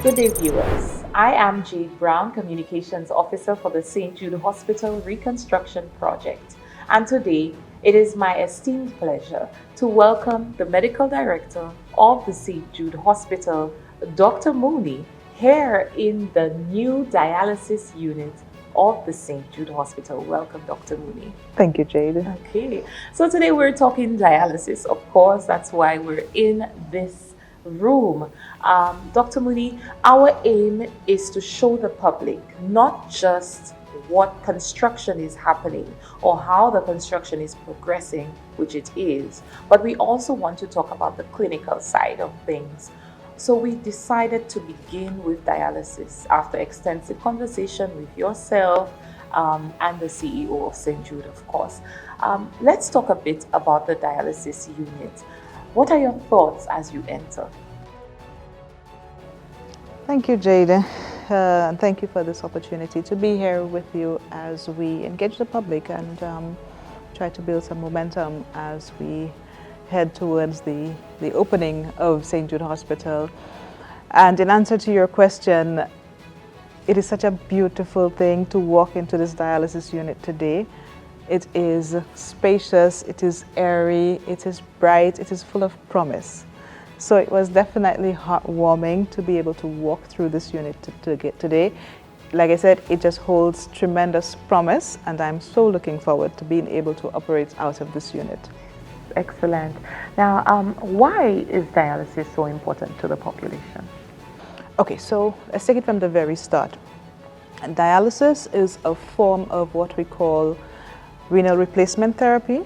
Good day, viewers. I am Jade Brown, Communications Officer for the St. Jude Hospital Reconstruction Project. And today, it is my esteemed pleasure to welcome the Medical Director of the St. Jude Hospital, Dr. Mooney, here in the new dialysis unit of the St. Jude Hospital. Welcome, Dr. Mooney. Thank you, Jade. Okay, so today we're talking dialysis. Of course, that's why we're in this room. Dr. Mooney, our aim is to show the public not just what construction is happening or how the construction is progressing, which it is, but we also want to talk about the clinical side of things. So we decided to begin with dialysis after extensive conversation with yourself and the CEO of St. Jude, of course. Let's talk a bit about the dialysis unit. What are your thoughts as you enter? Thank you, Jade. And thank you for this opportunity to be here with you as we engage the public and try to build some momentum as we head towards the opening of St. Jude Hospital. And in answer to your question, it is such a beautiful thing to walk into this dialysis unit today. It is spacious, it is airy, it is bright, it is full of promise. So it was definitely heartwarming to be able to walk through this unit to get today. Like I said, it just holds tremendous promise, and I'm so looking forward to being able to operate out of this unit. Excellent. Now, why is dialysis so important to the population? Okay, so let's take it from the very start. And dialysis is a form of what we call renal replacement therapy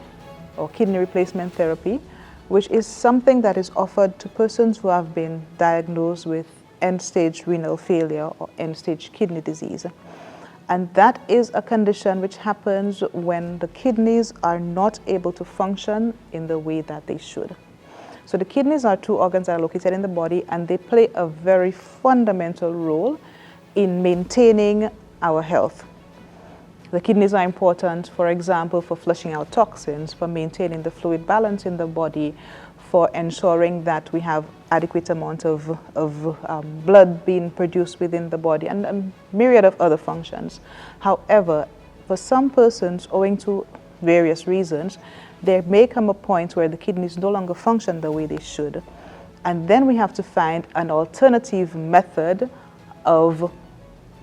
or kidney replacement therapy, which is something that is offered to persons who have been diagnosed with end-stage renal failure or end-stage kidney disease. And that is a condition which happens when the kidneys are not able to function in the way that they should. So the kidneys are two organs that are located in the body, and they play a very fundamental role in maintaining our health. The kidneys are important, for example, for flushing out toxins, for maintaining the fluid balance in the body, for ensuring that we have adequate amount of blood being produced within the body, and a myriad of other functions. However, for some persons, owing to various reasons, there may come a point where the kidneys no longer function the way they should. And then we have to find an alternative method of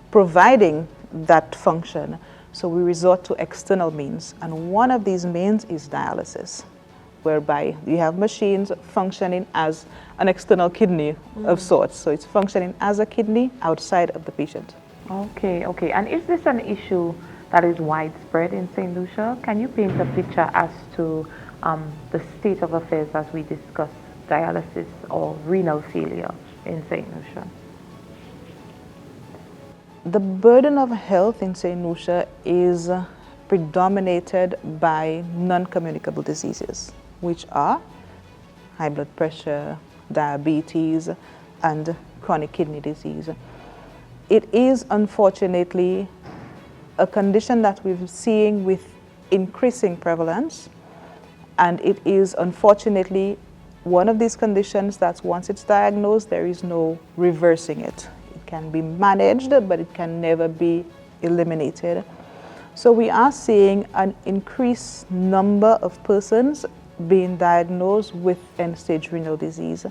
providing that function. So we resort to external means. And one of these means is dialysis, whereby you have machines functioning as an external kidney of sorts. So it's functioning as a kidney outside of the patient. Okay. And is this an issue that is widespread in St. Lucia? Can you paint a picture as to the state of affairs as we discuss dialysis or renal failure in St. Lucia? The burden of health in St. Lucia is predominated by non-communicable diseases, which are high blood pressure, diabetes, and chronic kidney disease. It is unfortunately a condition that we're seeing with increasing prevalence, and it is unfortunately one of these conditions that once it's diagnosed, there is no reversing it. It can be managed, but it can never be eliminated. So we are seeing an increased number of persons being diagnosed with end-stage renal disease.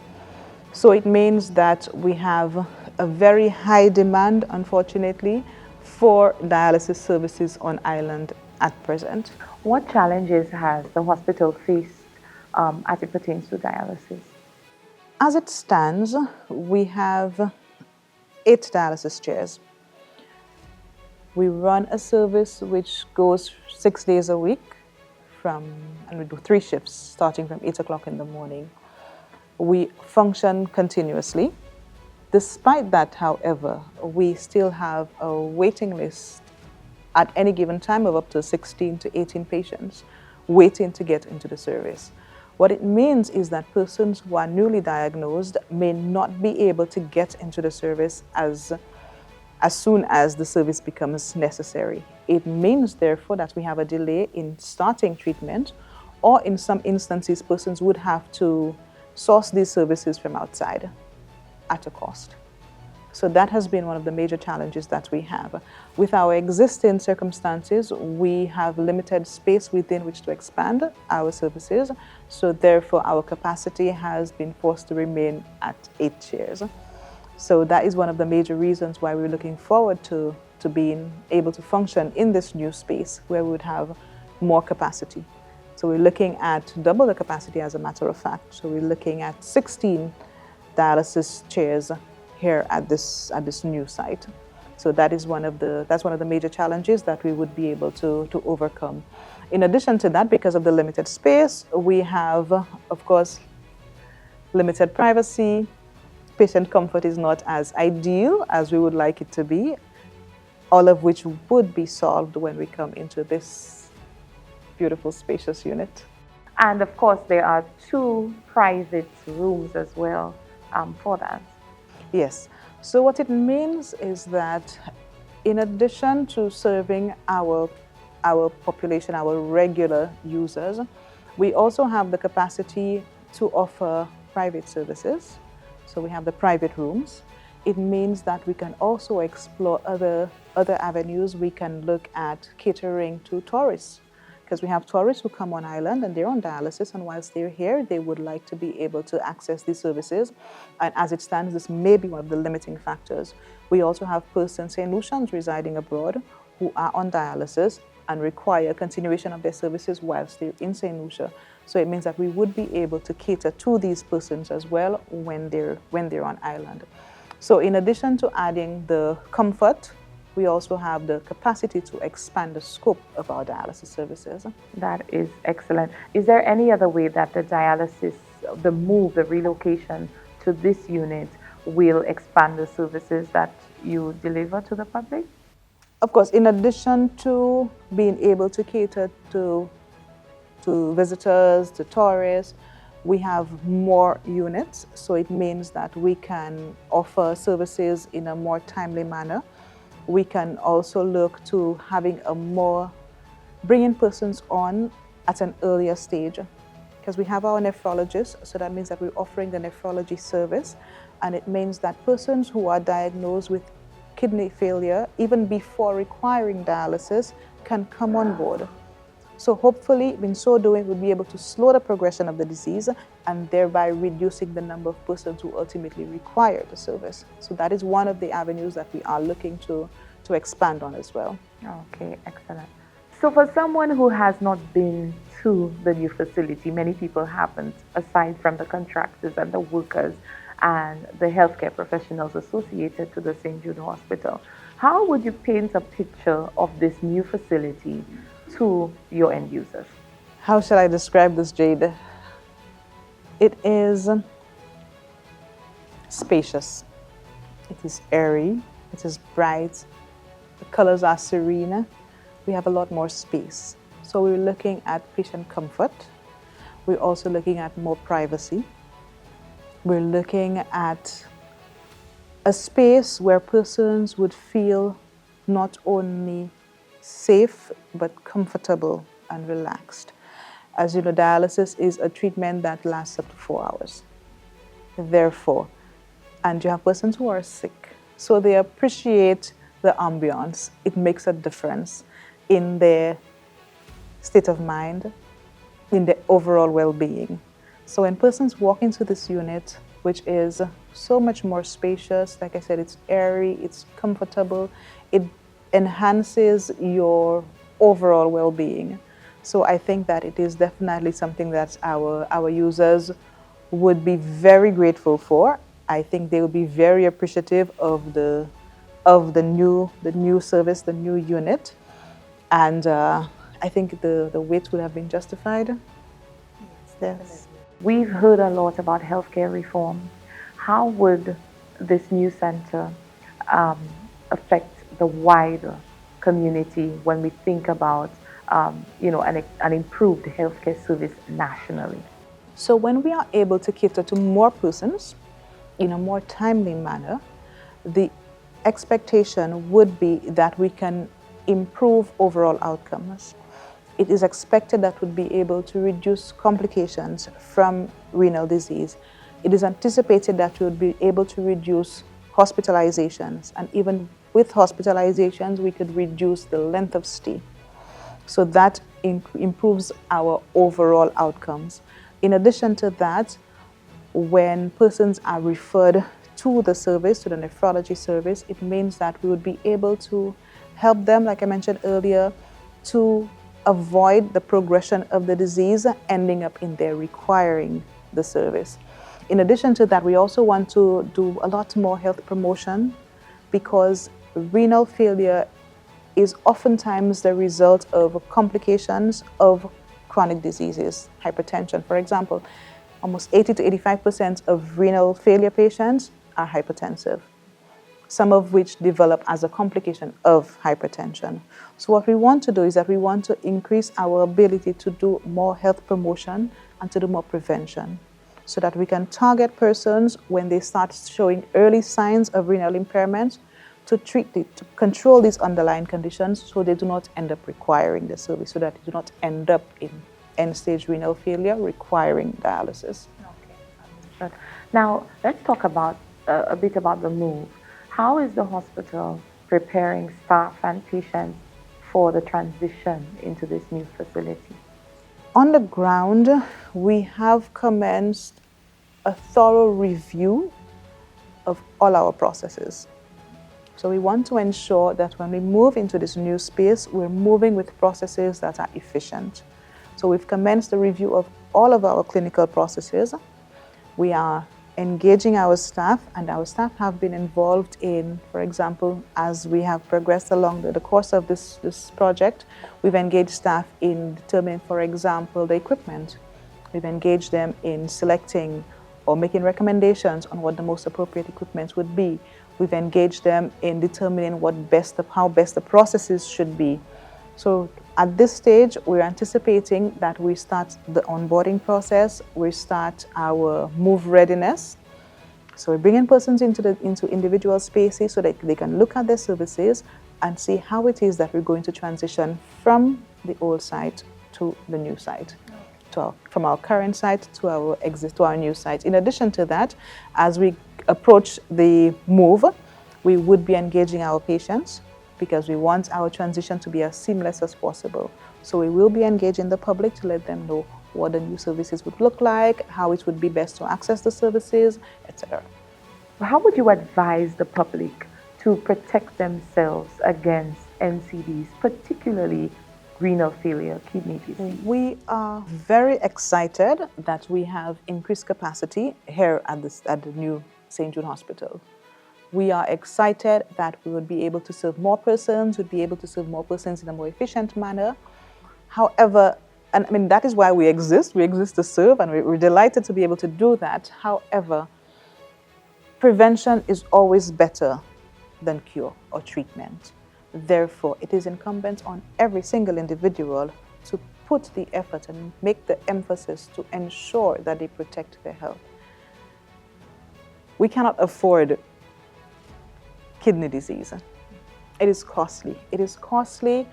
So it means that we have a very high demand, unfortunately, for dialysis services on island at present. What challenges has the hospital faced as it pertains to dialysis? As it stands, we have 8 dialysis chairs. We run a service which goes 6 days a week and we do 3 shifts starting from 8 o'clock in the morning. We function continuously. Despite that, however, we still have a waiting list at any given time of up to 16 to 18 patients waiting to get into the service. What it means is that persons who are newly diagnosed may not be able to get into the service as soon as the service becomes necessary. It means, therefore, that we have a delay in starting treatment, or in some instances, persons would have to source these services from outside at a cost. So that has been one of the major challenges that we have. With our existing circumstances, we have limited space within which to expand our services. So therefore, our capacity has been forced to remain at 8 chairs. So that is one of the major reasons why we're looking forward to being able to function in this new space where we would have more capacity. So we're looking at double the capacity, as a matter of fact. So we're looking at 16 dialysis chairs here at this new site. So that's one of the major challenges that we would be able to overcome. In addition to that, because of the limited space, we have, of course, limited privacy. Patient comfort is not as ideal as we would like it to be, all of which would be solved when we come into this beautiful, spacious unit. And of course, there are 2 private rooms as well for that. Yes. So what it means is that in addition to serving our population, our regular users, we also have the capacity to offer private services. So we have the private rooms. It means that we can also explore other avenues. We can look at catering to tourists, because we have tourists who come on island and they're on dialysis, and whilst they're here, they would like to be able to access these services. And as it stands, this may be one of the limiting factors. We also have persons, St. Lucians residing abroad, who are on dialysis and require continuation of their services whilst they're in St. Lucia. So it means that we would be able to cater to these persons as well when they're on island. So in addition to adding the comfort, we also have the capacity to expand the scope of our dialysis services. That is excellent. Is there any other way that the dialysis, the relocation to this unit will expand the services that you deliver to the public? Of course, in addition to being able to cater to visitors, to tourists, we have more units. So it means that we can offer services in a more timely manner. We can also look to bringing persons on at an earlier stage, because we have our nephrologists. So that means that we're offering the nephrology service. And it means that persons who are diagnosed with kidney failure, even before requiring dialysis, can come on board. So hopefully, in so doing, we'll be able to slow the progression of the disease and thereby reducing the number of persons who ultimately require the service. So that is one of the avenues that we are looking to expand on as well. Okay, excellent. So for someone who has not been to the new facility, many people haven't, aside from the contractors and the workers and the healthcare professionals associated to the St. Jude Hospital, how would you paint a picture of this new facility to your end users? How shall I describe this, Jade? It is spacious. It is airy. It is bright. The colors are serene. We have a lot more space. So we're looking at patient comfort. We're also looking at more privacy. We're looking at a space where persons would feel not only safe, but comfortable and relaxed. As you know, dialysis is a treatment that lasts up to 4 hours. Therefore, and you have persons who are sick, so they appreciate the ambiance. It makes a difference in their state of mind, in their overall well-being. So when persons walk into this unit, which is so much more spacious, like I said, it's airy, it's comfortable, it enhances your overall well-being. So I think that it is definitely something that our users would be very grateful for. I think they will be very appreciative of the new service, the new unit, and I think the wait would have been justified. Yes. We've heard a lot about healthcare reform. How would this new center affect the wider community when we think about an improved healthcare service nationally? So when we are able to cater to more persons in a more timely manner, the expectation would be that we can improve overall outcomes. It is expected that we'd be able to reduce complications from renal disease. It is anticipated that we would be able to reduce hospitalizations, and even with hospitalizations, we could reduce the length of stay. So that improves our overall outcomes. In addition to that, when persons are referred to the service, to the nephrology service, it means that we would be able to help them, like I mentioned earlier, to avoid the progression of the disease ending up in their requiring the service. In addition to that, we also want to do a lot more health promotion, because renal failure is oftentimes the result of complications of chronic diseases, hypertension. For example, almost 80 to 85% of renal failure patients are hypertensive, some of which develop as a complication of hypertension. So what we want to do is that we want to increase our ability to do more health promotion and to do more prevention, so that we can target persons when they start showing early signs of renal impairment, to treat it, to control these underlying conditions, so they do not end up requiring the service, so that they do not end up in end-stage renal failure requiring dialysis. Okay, understood. Now, let's talk about a bit about the move. How is the hospital preparing staff and patients for the transition into this new facility? On the ground, we have commenced a thorough review of all our processes. So we want to ensure that when we move into this new space, we're moving with processes that are efficient. So we've commenced a review of all of our clinical processes. We are engaging our staff, and our staff have been involved in, for example, as we have progressed along the course of this project, we've engaged staff in determining, for example, the equipment. We've engaged them in selecting or making recommendations on what the most appropriate equipment would be. We've engaged them in determining how best the processes should be. So at this stage, we're anticipating that we start the onboarding process, we start our move readiness. So we're bringing persons into individual spaces so that they can look at their services and see how it is that we're going to transition from the old site to the new site. From our current site to our new site. In addition to that, as we approach the move, we would be engaging our patients, because we want our transition to be as seamless as possible. So we will be engaging the public to let them know what the new services would look like, how it would be best to access the services, etc. How would you advise the public to protect themselves against NCDs, particularly renal failure, kidney disease? We are very excited that we have increased capacity here at the new St.Jude Hospital. We are excited that we would be able to serve more persons, in a more efficient manner. However, and I mean, that is why we exist to serve, and we're delighted to be able to do that. However, prevention is always better than cure or treatment. Therefore, it is incumbent on every single individual to put the effort and make the emphasis to ensure that they protect their health. We cannot afford kidney disease. It is costly. It is costly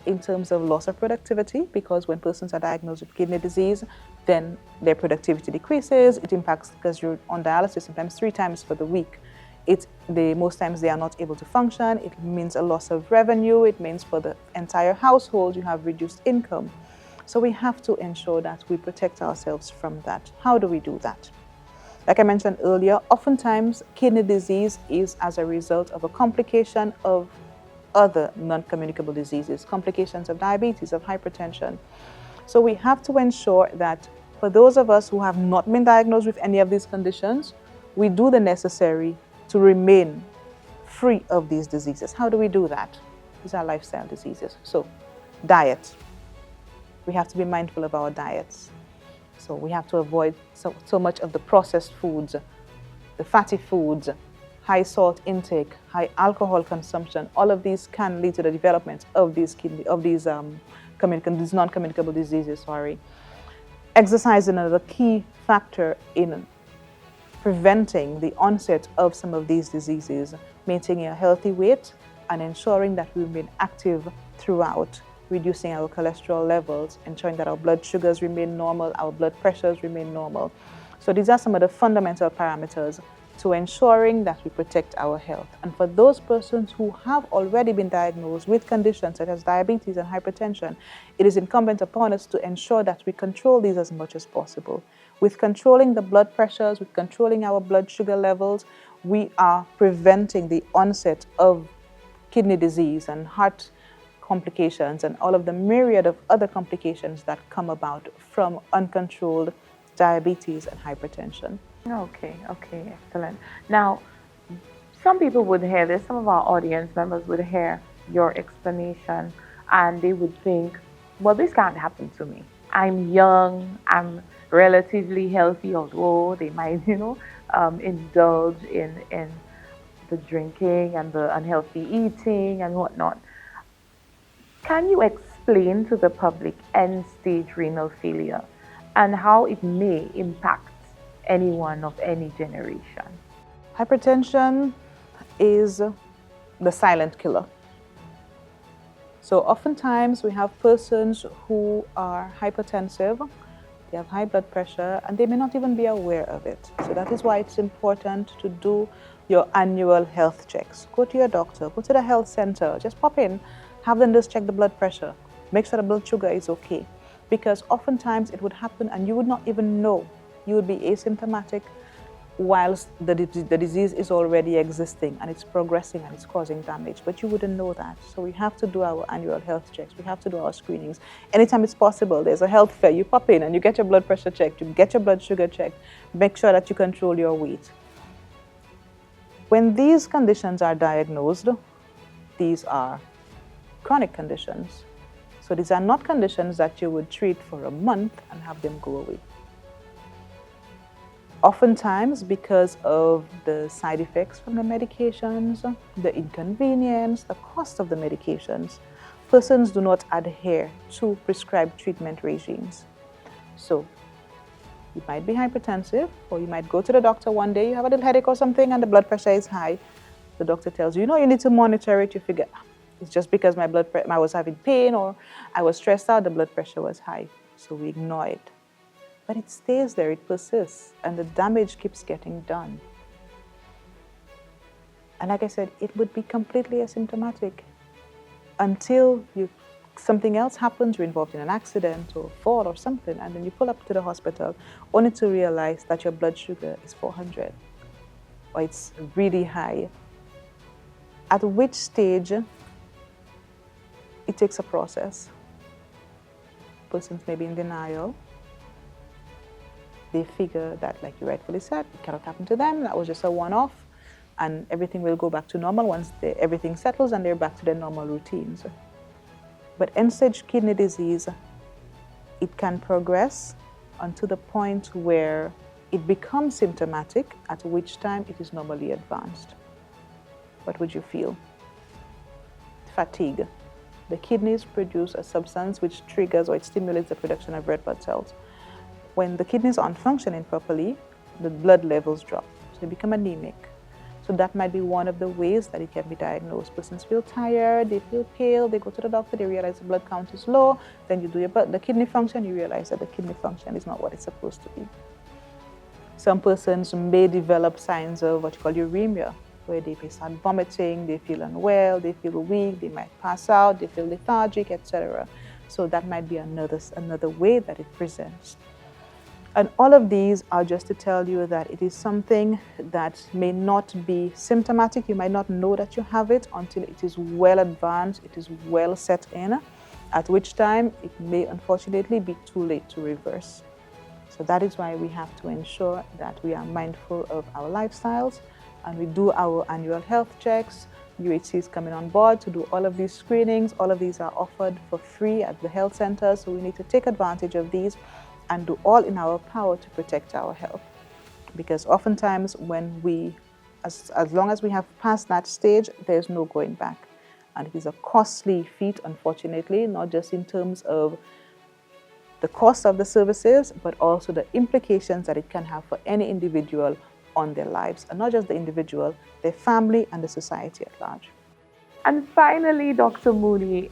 in terms of loss of productivity, because when persons are diagnosed with kidney disease, then their productivity decreases. It impacts, because you're on dialysis sometimes 3 times for the week. Most times they are not able to function. It means a loss of revenue. It means for the entire household you have reduced income. So we have to ensure that we protect ourselves from that. How do we do that? Like I mentioned earlier, oftentimes kidney disease is as a result of a complication of other non-communicable diseases, complications of diabetes, of hypertension. So we have to ensure that for those of us who have not been diagnosed with any of these conditions, we do the necessary to remain free of these diseases. How do we do that? These are lifestyle diseases. So, diet. We have to be mindful of our diets. So we have to avoid so much of the processed foods, the fatty foods, high salt intake, high alcohol consumption. All of these can lead to the development of these non-communicable diseases. Exercise is another key factor in preventing the onset of some of these diseases, maintaining a healthy weight and ensuring that we remain active throughout, reducing our cholesterol levels, ensuring that our blood sugars remain normal, our blood pressures remain normal. So these are some of the fundamental parameters to ensuring that we protect our health. And for those persons who have already been diagnosed with conditions such as diabetes and hypertension, it is incumbent upon us to ensure that we control these as much as possible. With controlling the blood pressures, with controlling our blood sugar levels, we are preventing the onset of kidney disease and heart complications and all of the myriad of other complications that come about from uncontrolled diabetes and hypertension. Okay, excellent. Now, some people would hear this, some of our audience members would hear your explanation and they would think, well, this can't happen to me. I'm young, I'm relatively healthy, although they might, indulge in the drinking and the unhealthy eating and whatnot. Can you explain to the public end-stage renal failure and how it may impact anyone of any generation? Hypertension is the silent killer. So oftentimes we have persons who are hypertensive, they have high blood pressure, and they may not even be aware of it. So that is why it's important to do your annual health checks. Go to your doctor, go to the health center, just pop in, have them just check the blood pressure, make sure the blood sugar is okay. Because oftentimes it would happen and you would not even know. You would be asymptomatic whilst the disease is already existing and it's progressing and it's causing damage, but you wouldn't know that. So we have to do our annual health checks. We have to do our screenings. Anytime it's possible, there's a health fair, you pop in and you get your blood pressure checked, you get your blood sugar checked, make sure that you control your weight. When these conditions are diagnosed, these are chronic conditions. So these are not conditions that you would treat for a month and have them go away. Oftentimes, because of the side effects from the medications, the inconvenience, the cost of the medications, persons do not adhere to prescribed treatment regimes. So, you might be hypertensive, or you might go to the doctor one day, you have a little headache or something, and the blood pressure is high. The doctor tells you, you need to monitor it. You figure, it's just because I was having pain or I was stressed out, the blood pressure was high. So we ignore it. But it stays there, it persists, and the damage keeps getting done. And like I said, it would be completely asymptomatic until something else happens, you're involved in an accident or a fall or something, and then you pull up to the hospital only to realize that your blood sugar is 400 or it's really high. At which stage it takes a process. Persons may be in denial. They figure that, like you rightfully said, it cannot happen to them. That was just a one-off, and everything will go back to normal once everything settles and they're back to their normal routines. But end-stage kidney disease, it can progress unto the point where it becomes symptomatic, at which time it is normally advanced. What would you feel? Fatigue. The kidneys produce a substance which triggers or it stimulates the production of red blood cells. When the kidneys aren't functioning properly, the blood levels drop, so they become anemic. So that might be one of the ways that it can be diagnosed. Persons feel tired, they feel pale, they go to the doctor, they realize the blood count is low, then you do the kidney function, you realize that the kidney function is not what it's supposed to be. Some persons may develop signs of what you call uremia, where they may start vomiting, they feel unwell, they feel weak, they might pass out, they feel lethargic, etc. So that might be another way that it presents. And all of these are just to tell you that it is something that may not be symptomatic. You might not know that you have it until it is well advanced, it is well set in, at which time it may unfortunately be too late to reverse. So that is why we have to ensure that we are mindful of our lifestyles and we do our annual health checks. UHC is coming on board to do all of these screenings. All of these are offered for free at the health center, so we need to take advantage of these and do all in our power to protect our health. Because oftentimes when as long as we have passed that stage, there's no going back. And it is a costly feat, unfortunately, not just in terms of the cost of the services, but also the implications that it can have for any individual on their lives. And not just the individual, their family and the society at large. And finally, Dr. Mooney,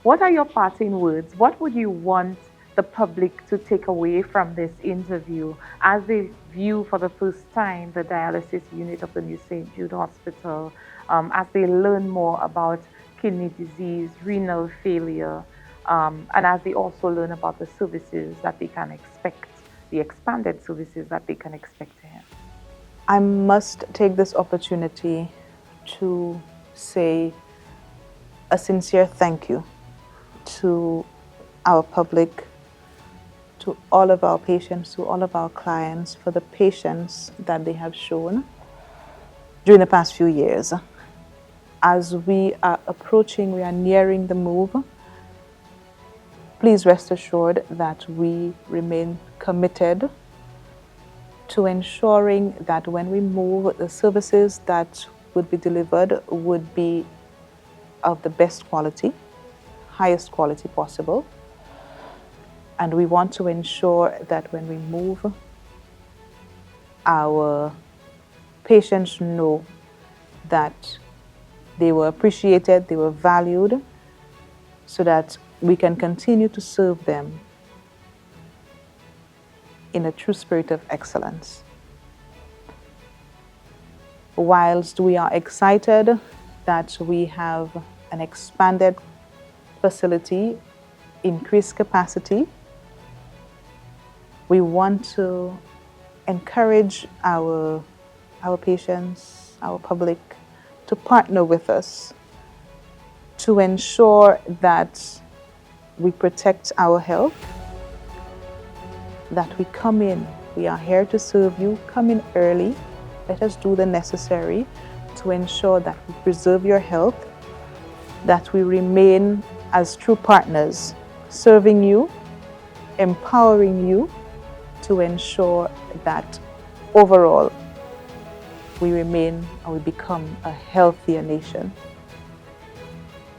what are your parting words? What would you want the public to take away from this interview as they view for the first time the dialysis unit of the new St. Jude Hospital, as they learn more about kidney disease, renal failure, and as they also learn about the services that they can expect, the expanded services that they can expect here? I must take this opportunity to say a sincere thank you to our public, to all of our patients, to all of our clients for the patience that they have shown during the past few years. As we are nearing the move, please rest assured that we remain committed to ensuring that when we move, the services that would be delivered would be of the best quality, highest quality possible. And we want to ensure that when we move, our patients know that they were appreciated, they were valued, so that we can continue to serve them in a true spirit of excellence. Whilst we are excited that we have an expanded facility, increased capacity, we want to encourage our patients, our public, to partner with us to ensure that we protect our health, that we come in. We are here to serve you. Come in early. Let us do the necessary to ensure that we preserve your health, that we remain as true partners, serving you, empowering you to ensure that overall we remain or we become a healthier nation.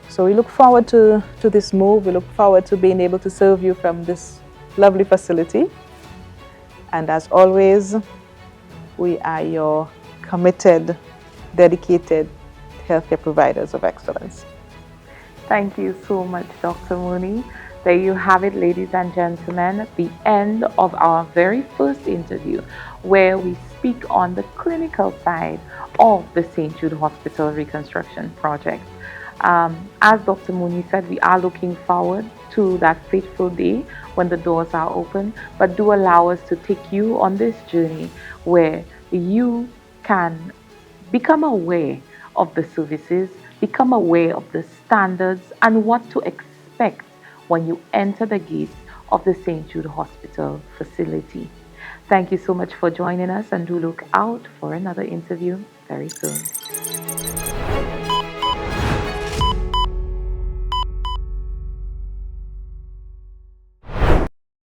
So we look forward to this move. We look forward to being able to serve you from this lovely facility. And as always, we are your committed, dedicated healthcare providers of excellence. Thank you so much, Dr. Mooney. There you have it, ladies and gentlemen, the end of our very first interview, where we speak on the clinical side of the St. Jude Hospital reconstruction project. As Dr. Mooney said, we are looking forward to that fateful day when the doors are open, but do allow us to take you on this journey where you can become aware of the services, become aware of the standards and what to expect when you enter the gates of the St. Jude Hospital facility. Thank you so much for joining us, and do look out for another interview very soon.